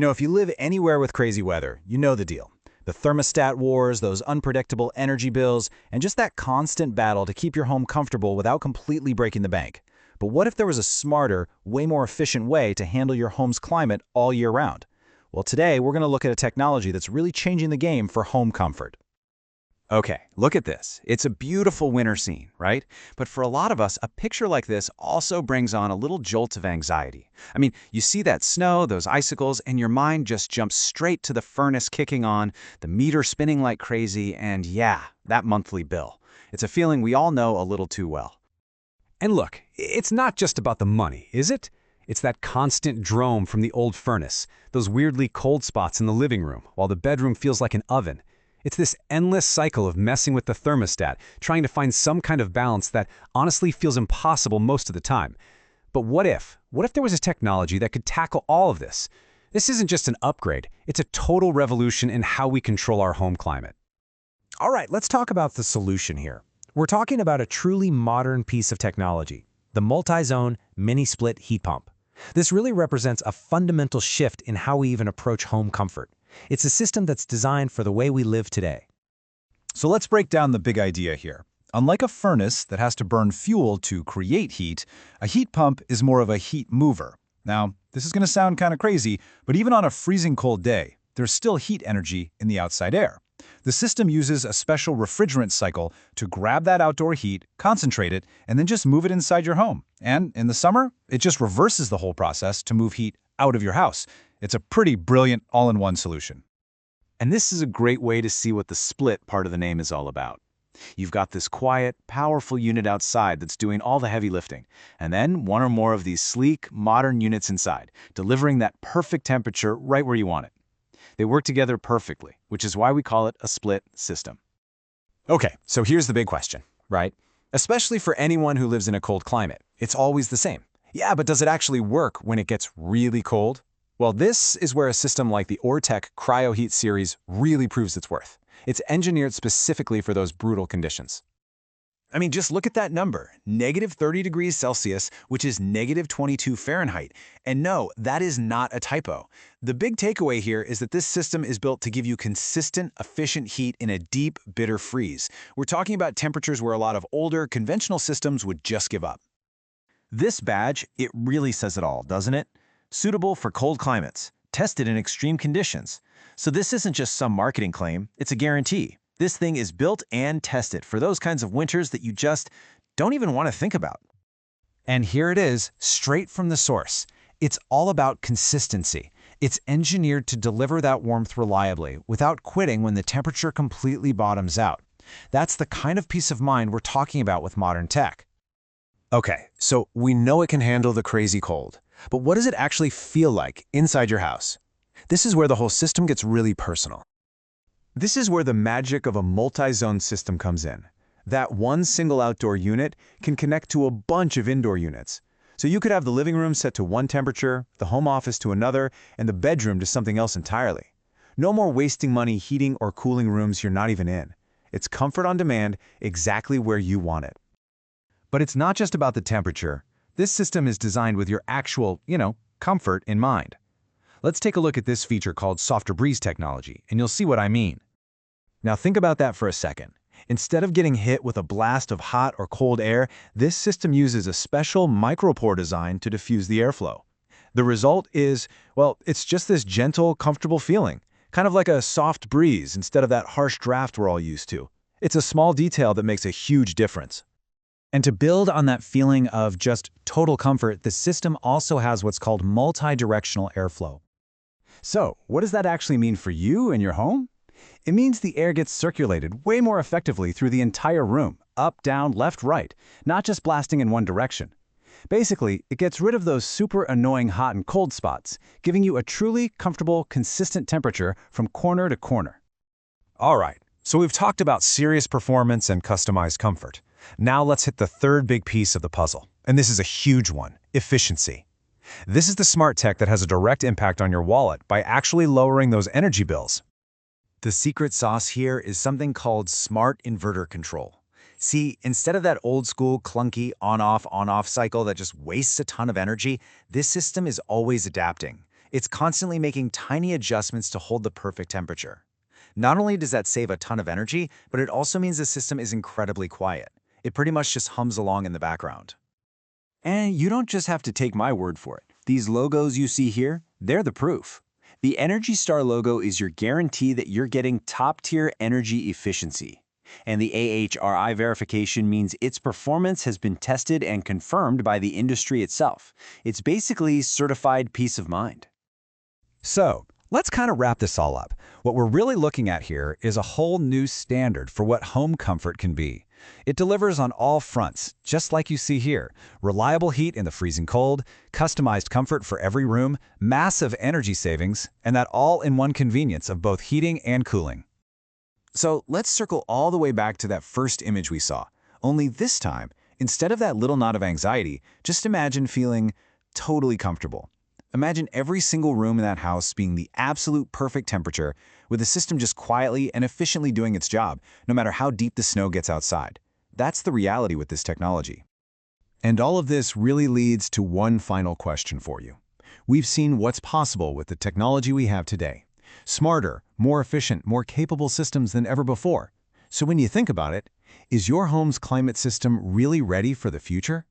If you live anywhere with crazy weather, you know the deal. The thermostat wars, those unpredictable energy bills, and just that constant battle to keep your home comfortable without completely breaking the bank. But what if there was a smarter, way more efficient way to handle your home's climate all year round? Well, today we're going to look at a technology that's really changing the game for home comfort. Okay, look at this. It's a beautiful winter scene, right? But for a lot of us, a picture like this also brings on a little jolt of anxiety. You see that snow, those icicles, and your mind just jumps straight to the furnace kicking on, the meter spinning like crazy, and yeah, that monthly bill. It's a feeling we all know a little too well. And look, it's not just about the money, is it? It's that constant drone from the old furnace, those weirdly cold spots in the living room, while the bedroom feels like an oven. It's this endless cycle of messing with the thermostat, trying to find some kind of balance that honestly feels impossible most of the time. But what if? What if there was a technology that could tackle all of this? This isn't just an upgrade, it's a total revolution in how we control our home climate. All right, let's talk about the solution here. We're talking about a truly modern piece of technology, the multi-zone mini-split heat pump. This really represents a fundamental shift in how we even approach home comfort. It's a system that's designed for the way we live today. So let's break down the big idea here. Unlike a furnace that has to burn fuel to create heat, a heat pump is more of a heat mover. Now, this is going to sound kind of crazy, but even on a freezing cold day, there's still heat energy in the outside air. The system uses a special refrigerant cycle to grab that outdoor heat, concentrate it, and then just move it inside your home. And in the summer, it just reverses the whole process to move heat out of your house. It's a pretty brilliant all-in-one solution. And this is a great way to see what the split part of the name is all about. You've got this quiet, powerful unit outside that's doing all the heavy lifting, and then one or more of these sleek, modern units inside, delivering that perfect temperature right where you want it. They work together perfectly, which is why we call it a split system. Okay, so here's the big question, right? Especially for anyone who lives in a cold climate, it's always the same. Yeah, but does it actually work when it gets really cold? Well, this is where a system like the ORTECH Cryoheat series really proves its worth. It's engineered specifically for those brutal conditions. Just look at that number, -30 degrees Celsius, which is -22 Fahrenheit. And no, that is not a typo. The big takeaway here is that this system is built to give you consistent, efficient heat in a deep, bitter freeze. We're talking about temperatures where a lot of older, conventional systems would just give up. This badge, it really says it all, doesn't it? Suitable for cold climates, tested in extreme conditions. So this isn't just some marketing claim, it's a guarantee. This thing is built and tested for those kinds of winters that you just don't even want to think about. And here it is, straight from the source. It's all about consistency. It's engineered to deliver that warmth reliably, without quitting when the temperature completely bottoms out. That's the kind of peace of mind we're talking about with modern tech. Okay, so we know it can handle the crazy cold, but what does it actually feel like inside your house? This is where the whole system gets really personal. This is where the magic of a multi-zone system comes in. That one single outdoor unit can connect to a bunch of indoor units. So you could have the living room set to one temperature, the home office to another, and the bedroom to something else entirely. No more wasting money heating or cooling rooms you're not even in. It's comfort on demand, exactly where you want it. But it's not just about the temperature. This system is designed with your actual, comfort in mind. Let's take a look at this feature called Softer Breeze technology, and you'll see what I mean. Now think about that for a second. Instead of getting hit with a blast of hot or cold air, this system uses a special micropore design to diffuse the airflow. The result is, it's just this gentle, comfortable feeling, kind of like a soft breeze instead of that harsh draft we're all used to. It's a small detail that makes a huge difference. And to build on that feeling of just total comfort, the system also has what's called multi-directional airflow. So, what does that actually mean for you and your home? It means the air gets circulated way more effectively through the entire room, up, down, left, right, not just blasting in one direction. Basically, it gets rid of those super annoying hot and cold spots, giving you a truly comfortable, consistent temperature from corner to corner. All right, so we've talked about serious performance and customized comfort. Now let's hit the third big piece of the puzzle, and this is a huge one: efficiency. This is the smart tech that has a direct impact on your wallet by actually lowering those energy bills. The secret sauce here is something called smart inverter control. See, instead of that old-school, clunky on-off cycle that just wastes a ton of energy, this system is always adapting. It's constantly making tiny adjustments to hold the perfect temperature. Not only does that save a ton of energy, but it also means the system is incredibly quiet. It pretty much just hums along in the background. And you don't just have to take my word for it. These logos you see here, they're the proof. The Energy Star logo is your guarantee that you're getting top-tier energy efficiency. And the AHRI verification means its performance has been tested and confirmed by the industry itself. It's basically certified peace of mind. So, let's kind of wrap this all up. What we're really looking at here is a whole new standard for what home comfort can be. It delivers on all fronts, just like you see here. Reliable heat in the freezing cold, customized comfort for every room, massive energy savings, and that all-in-one convenience of both heating and cooling. So let's circle all the way back to that first image we saw. Only this time, instead of that little knot of anxiety, just imagine feeling totally comfortable. Imagine every single room in that house being the absolute perfect temperature, with the system just quietly and efficiently doing its job, no matter how deep the snow gets outside. That's the reality with this technology. And all of this really leads to one final question for you. We've seen what's possible with the technology we have today. Smarter, more efficient, more capable systems than ever before. So when you think about it, is your home's climate system really ready for the future?